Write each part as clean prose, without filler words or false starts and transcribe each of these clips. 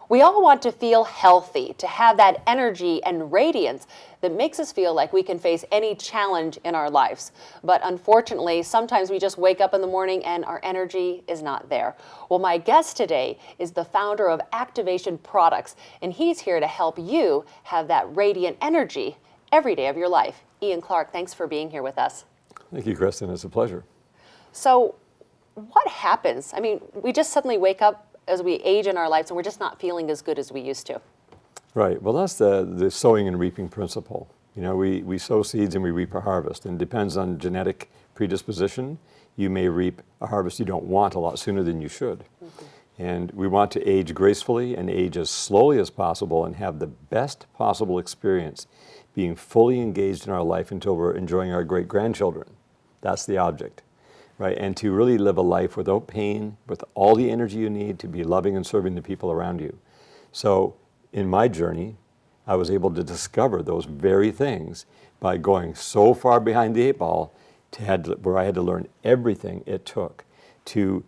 We all want to feel healthy, to have that energy and radiance that makes us feel like we can face any challenge in our lives. But unfortunately, sometimes we just wake up in the morning and our energy is not there. Well, my guest today is the founder of Activation Products, and he's here to help you have that radiant energy every day of your life. Ian Clark, thanks for being here with us. Thank you, Kristen. It's a pleasure. So what happens? I mean, we just suddenly wake up as we age in our lives and we're just not feeling as good as we used to. Right. Well, that's the sowing and reaping principle. You know, we sow seeds and we reap a harvest, and it depends on genetic predisposition. You may reap a harvest you don't want a lot sooner than you should. Mm-hmm. And we want to age gracefully and age as slowly as possible and have the best possible experience, being fully engaged in our life until we're enjoying our great-grandchildren. That's the object. Right, and to really live a life without pain, with all the energy you need to be loving and serving the people around you. So in my journey, I was able to discover those very things by going so far behind the 8 ball where I had to learn everything it took to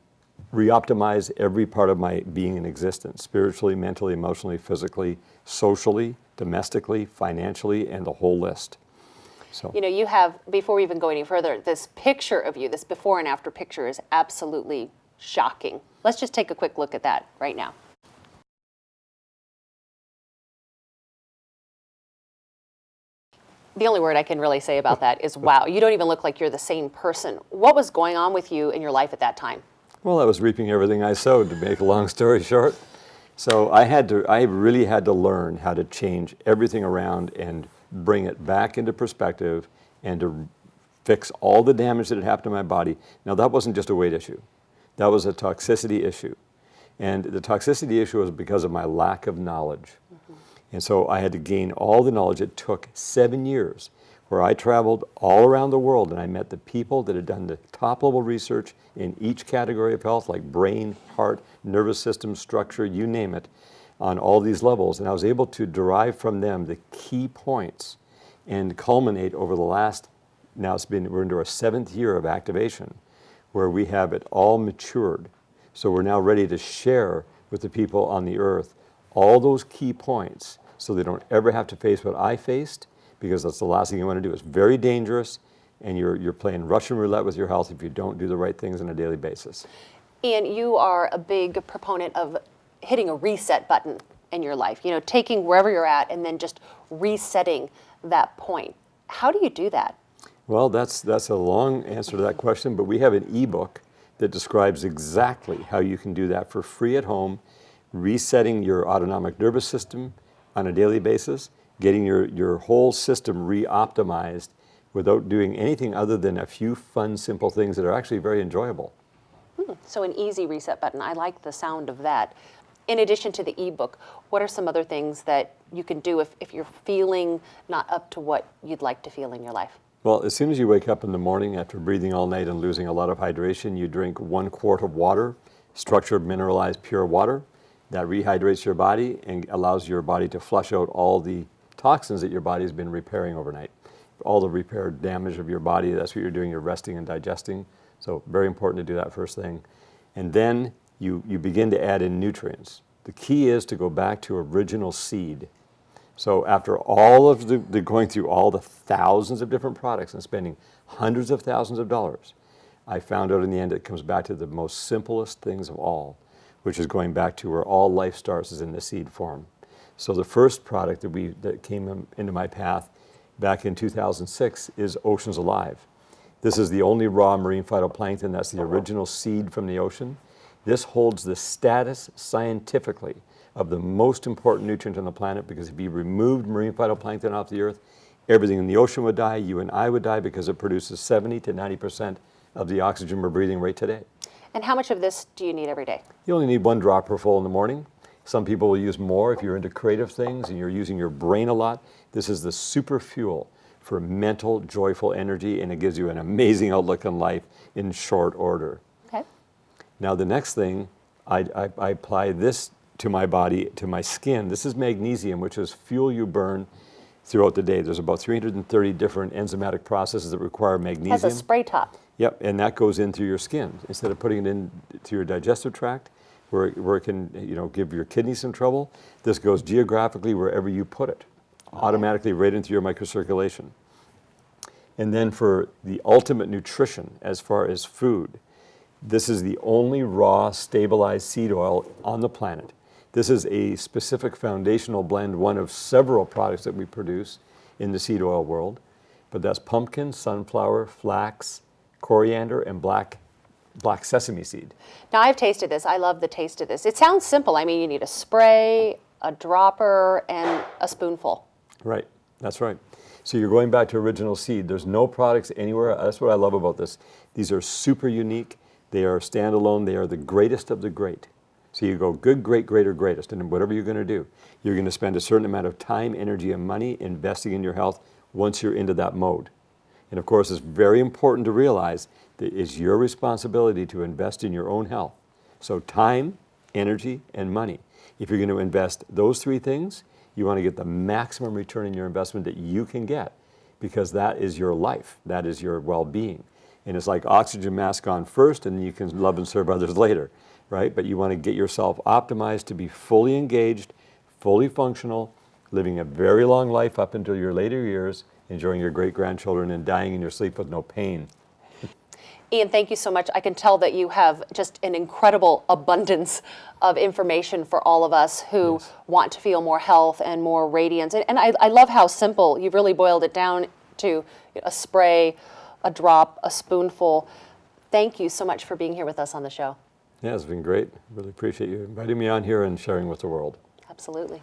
re-optimize every part of my being in existence, spiritually, mentally, emotionally, physically, socially, domestically, financially, and the whole list. So. You know, you have, before we even go any further, this picture of you, this before and after picture is absolutely shocking. Let's just take a quick look at that right now. The only word I can really say about that is wow. You don't even look like you're the same person. What was going on with you in your life at that time? Well, I was reaping everything I sowed, to make a long story short. So I really had to learn how to change everything around and bring it back into perspective and to fix all the damage that had happened to my body. Now, that wasn't just a weight issue. That was a toxicity issue. And the toxicity issue was because of my lack of knowledge. Mm-hmm. And so I had to gain all the knowledge. It took 7 years where I traveled all around the world and I met the people that had done the top level research in each category of health, like brain, heart, nervous system, structure, you name it, on all these levels, and I was able to derive from them the key points and culminate over the last, we're into our 7th year of activation, where we have it all matured. So we're now ready to share with the people on the earth all those key points so they don't ever have to face what I faced, because that's the last thing you want to do. It's very dangerous, and you're playing Russian roulette with your health if you don't do the right things on a daily basis. Ian, you are a big proponent of hitting a reset button in your life, you know, taking wherever you're at and then just resetting that point. How do you do that? Well, that's a long answer to that question, but we have an ebook that describes exactly how you can do that for free at home, resetting your autonomic nervous system on a daily basis, getting your whole system re-optimized without doing anything other than a few fun, simple things that are actually very enjoyable. So an easy reset button. I like the sound of that. In addition to the ebook, what are some other things that you can do if you're feeling not up to what you'd like to feel in your life? Well, as soon as you wake up in the morning after breathing all night and losing a lot of hydration, you drink 1 quart of water, structured, mineralized, pure water. That rehydrates your body and allows your body to flush out all the toxins that your body's been repairing overnight. All the repair damage of your body, that's what you're doing, you're resting and digesting. So very important to do that first thing. And then you begin to add in nutrients. The key is to go back to original seed. So after all of the going through all the thousands of different products and spending hundreds of thousands of dollars, I found out in the end it comes back to the most simplest things of all, which is going back to where all life starts is in the seed form. So the first product that came into my path back in 2006 is Oceans Alive. This is the only raw marine phytoplankton that's the original seed from the ocean. This holds the status scientifically of the most important nutrient on the planet, because if you removed marine phytoplankton off the earth, everything in the ocean would die, you and I would die, because it produces 70 to 90% of the oxygen we're breathing right today. And how much of this do you need every day? You only need 1 dropper full in the morning. Some people will use more if you're into creative things and you're using your brain a lot. This is the super fuel for mental, joyful energy, and it gives you an amazing outlook on life in short order. Okay. Now the next thing, I apply this to my body, to my skin. This is magnesium, which is fuel you burn throughout the day. There's about 330 different enzymatic processes that require magnesium. It has a spray top. Yep, and that goes in through your skin. Instead of putting it in through your digestive tract, where it can, give your kidneys some trouble. This goes geographically wherever you put it, automatically right into your microcirculation. And then for the ultimate nutrition as far as food, this is the only raw stabilized seed oil on the planet. This is a specific foundational blend, one of several products that we produce in the seed oil world. But that's pumpkin, sunflower, flax, coriander, and black sesame seed. Now, I've tasted this. I love the taste of this. It sounds simple. I mean, you need a spray, a dropper, and a spoonful. Right, that's right. So you're going back to original seed. There's no products anywhere. That's what I love about this. These are super unique. They are standalone. They are the greatest of the great. So you go good, great, greater, greatest. And whatever you're going to do, you're going to spend a certain amount of time, energy, and money investing in your health once you're into that mode. And of course, it's very important to realize that it's your responsibility to invest in your own health. So time, energy, and money. If you're going to invest those three things, you want to get the maximum return in your investment that you can get, because that is your life. That is your well-being. And it's like oxygen mask on first, and you can love and serve others later, right? But you want to get yourself optimized to be fully engaged, fully functional, living a very long life up until your later years, enjoying your great-grandchildren and dying in your sleep with no pain. Ian, thank you so much. I can tell that you have just an incredible abundance of information for all of us who want to feel more health and more radiance. And I love how simple you've really boiled it down to: a spray, a drop, a spoonful. Thank you so much for being here with us on the show. Yeah, it's been great. Really appreciate you inviting me on here and sharing with the world. Absolutely.